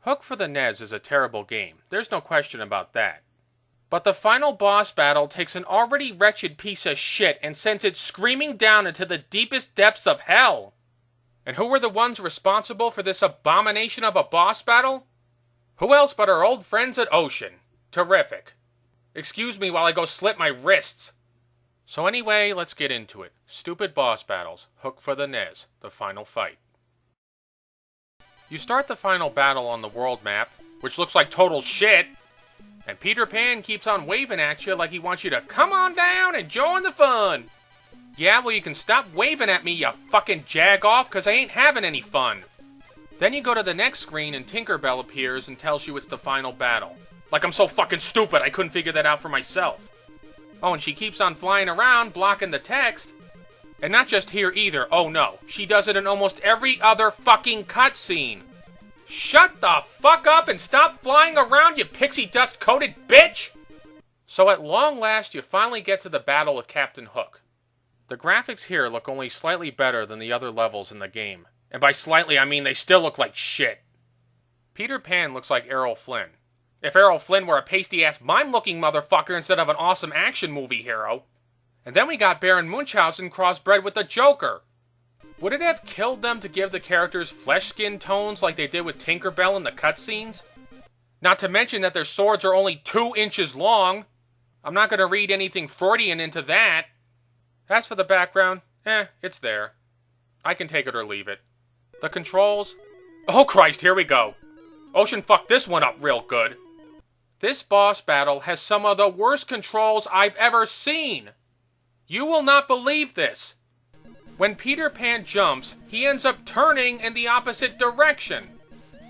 Hook for the NES is a terrible game, there's no question about that. But the final boss battle takes an already wretched piece of shit and sends it screaming down into the deepest depths of hell. And who were the ones responsible for this abomination of a boss battle? Who else but our old friends at Ocean? Terrific. Excuse me while I go slit my wrists. So anyway, let's get into it. Stupid boss battles. Hook for the NES. The final fight. You start the final battle on the world map, which looks like total shit, and Peter Pan keeps on waving at you like he wants you to come on down and join the fun. Yeah, well you can stop waving at me, you fucking jag-off, cause I ain't having any fun. Then you go to the next screen and Tinkerbell appears and tells you it's the final battle. Like I'm so fucking stupid I couldn't figure that out for myself. Oh, and she keeps on flying around, blocking the text. And not just here either, oh no. She does it in almost every other fucking cutscene. Shut the fuck up and stop flying around, you pixie dust-coated bitch! So at long last, you finally get to the battle with Captain Hook. The graphics here look only slightly better than the other levels in the game. And by slightly, I mean they still look like shit. Peter Pan looks like Errol Flynn. If Errol Flynn were a pasty-ass mime-looking motherfucker instead of an awesome action movie hero. And then we got Baron Munchausen crossbred with the Joker. Would it have killed them to give the characters flesh skin tones like they did with Tinkerbell in the cutscenes? Not to mention that their swords are only 2 inches long. I'm not going to read anything Freudian into that. As for the background, it's there. I can take it or leave it. The controls? Oh Christ, here we go. Ocean fucked this one up real good. This boss battle has some of the worst controls I've ever seen. You will not believe this. When Peter Pan jumps, he ends up turning in the opposite direction.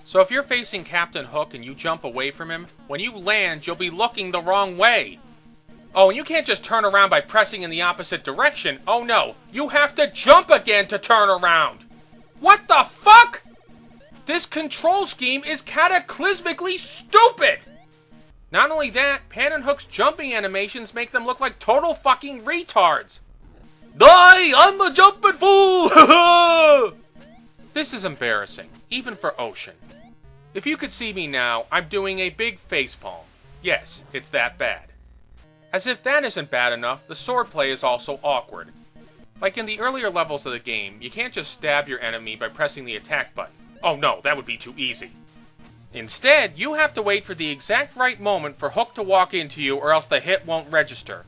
So if you're facing Captain Hook and you jump away from him, when you land, you'll be looking the wrong way. Oh, and you can't just turn around by pressing in the opposite direction. Oh no, you have to jump again to turn around. What the fuck? This control scheme is cataclysmically stupid! Not only that, Pan and Hook's jumping animations make them look like total fucking retards. Die! I'm a jumping fool! This is embarrassing, even for Ocean. If you could see me now, I'm doing a big facepalm. Yes, it's that bad. As if that isn't bad enough, the swordplay is also awkward. Like in the earlier levels of the game, you can't just stab your enemy by pressing the attack button. Oh no, that would be too easy. Instead, you have to wait for the exact right moment for Hook to walk into you or else the hit won't register.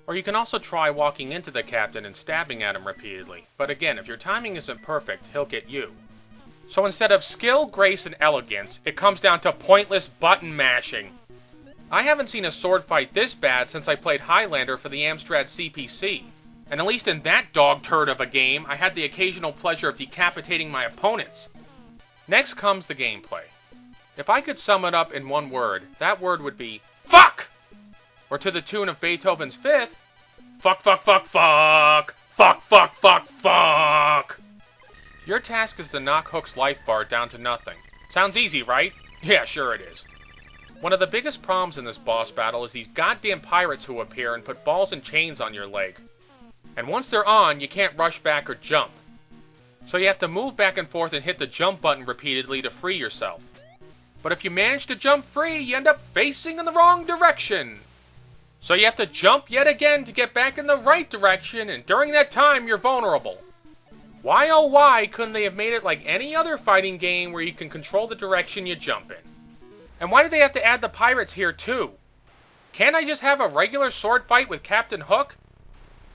Or you can also try walking into the captain and stabbing at him repeatedly, but again, if your timing isn't perfect, he'll get you. So instead of skill, grace, and elegance, it comes down to pointless button mashing. I haven't seen a sword fight this bad since I played Highlander for the Amstrad CPC, and at least in that dog turd of a game, I had the occasional pleasure of decapitating my opponents. Next comes the gameplay. If I could sum it up in one word, that word would be FUCK! Or to the tune of Beethoven's Fifth, fuck, fuck, fuck, fuck, fuck, fuck, fuck, fuck. Your task is to knock Hook's life bar down to nothing. Sounds easy, right? Yeah, sure it is. One of the biggest problems in this boss battle is these goddamn pirates who appear and put balls and chains on your leg. And once they're on, you can't rush back or jump. So you have to move back and forth and hit the jump button repeatedly to free yourself. But if you manage to jump free, you end up facing in the wrong direction. So you have to jump yet again to get back in the right direction, and during that time, you're vulnerable. Why oh why couldn't they have made it like any other fighting game where you can control the direction you jump in? And why do they have to add the pirates here too? Can't I just have a regular sword fight with Captain Hook?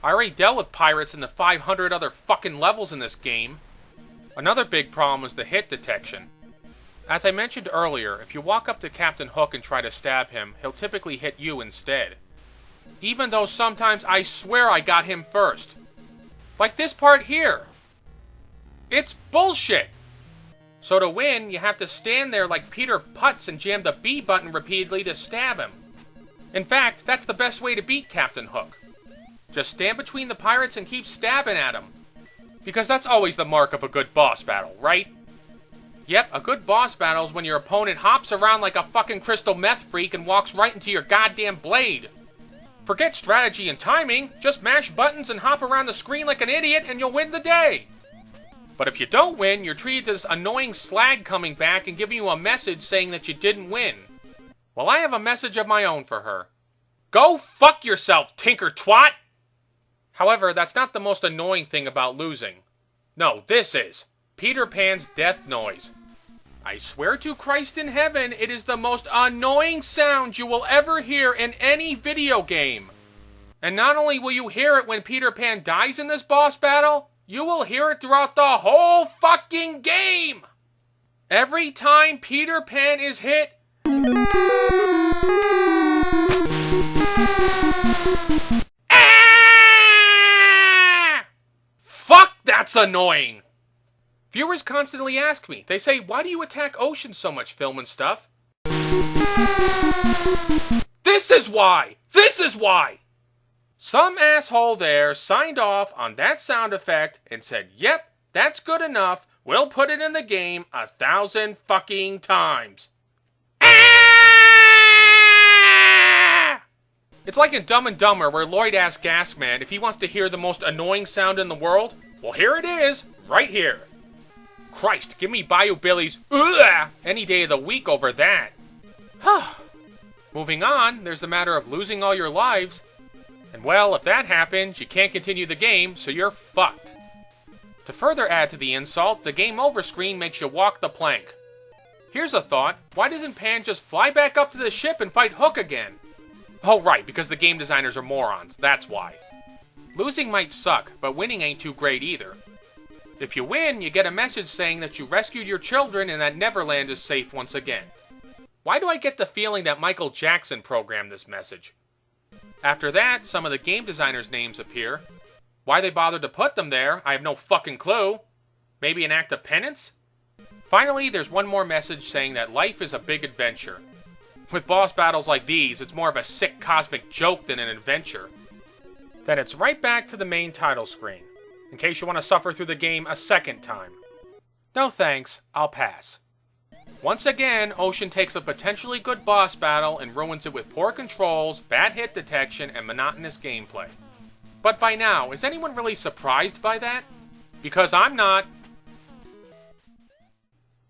I already dealt with pirates in the 500 other fucking levels in this game. Another big problem is the hit detection. As I mentioned earlier, if you walk up to Captain Hook and try to stab him, he'll typically hit you instead. Even though sometimes I swear I got him first. Like this part here. It's bullshit! So to win, you have to stand there like Peter Putz and jam the B button repeatedly to stab him. In fact, that's the best way to beat Captain Hook. Just stand between the pirates and keep stabbing at him. Because that's always the mark of a good boss battle, right? Yep, a good boss battle is when your opponent hops around like a fucking crystal meth freak and walks right into your goddamn blade. Forget strategy and timing, just mash buttons and hop around the screen like an idiot and you'll win the day. But if you don't win, you're treated as annoying slag coming back and giving you a message saying that you didn't win. Well, I have a message of my own for her. Go fuck yourself, tinker twat! However, that's not the most annoying thing about losing. No, this is Peter Pan's death noise. I swear to Christ in heaven, it is the most annoying sound you will ever hear in any video game. And not only will you hear it when Peter Pan dies in this boss battle, you will hear it throughout the whole fucking game! Every time Peter Pan is hit, ah! Fuck, that's annoying! Viewers constantly ask me, they say, why do you attack Ocean so much, Film and Stuff? This is why! This is why! Some asshole there signed off on that sound effect and said, yep, that's good enough, we'll put it in the game 1,000 fucking times. Ah! It's like in Dumb and Dumber where Lloyd asks Gasman if he wants to hear the most annoying sound in the world. Well, here it is, right here. Christ, give me Bayou Billy's ugh any day of the week over that. Moving on, there's the matter of losing all your lives. And well, if that happens, you can't continue the game, so you're fucked. To further add to the insult, the game over screen makes you walk the plank. Here's a thought, why doesn't Pan just fly back up to the ship and fight Hook again? Oh right, because the game designers are morons, that's why. Losing might suck, but winning ain't too great either. If you win, you get a message saying that you rescued your children and that Neverland is safe once again. Why do I get the feeling that Michael Jackson programmed this message? After that, some of the game designers' names appear. Why they bothered to put them there, I have no fucking clue. Maybe an act of penance? Finally, there's one more message saying that life is a big adventure. With boss battles like these, it's more of a sick cosmic joke than an adventure. Then it's right back to the main title screen, in case you want to suffer through the game a second time. No thanks, I'll pass. Once again, Ocean takes a potentially good boss battle and ruins it with poor controls, bad hit detection, and monotonous gameplay. But by now, is anyone really surprised by that? Because I'm not.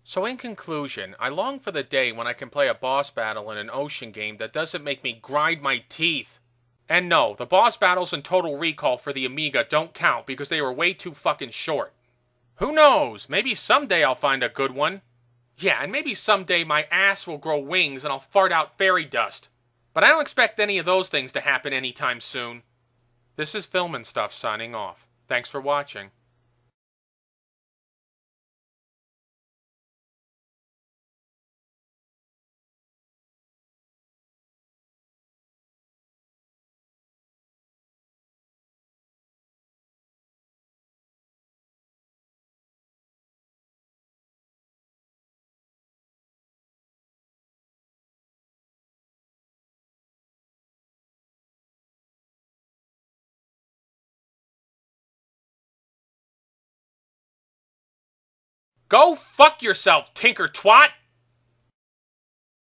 So in conclusion, I long for the day when I can play a boss battle in an Ocean game that doesn't make me grind my teeth. And no, the boss battles in Total Recall for the Amiga don't count because they were way too fucking short. Who knows, maybe someday I'll find a good one. Yeah, and maybe someday my ass will grow wings and I'll fart out fairy dust. But I don't expect any of those things to happen anytime soon. This is Film and Stuff signing off. Thanks for watching. Go fuck yourself, tinker twat!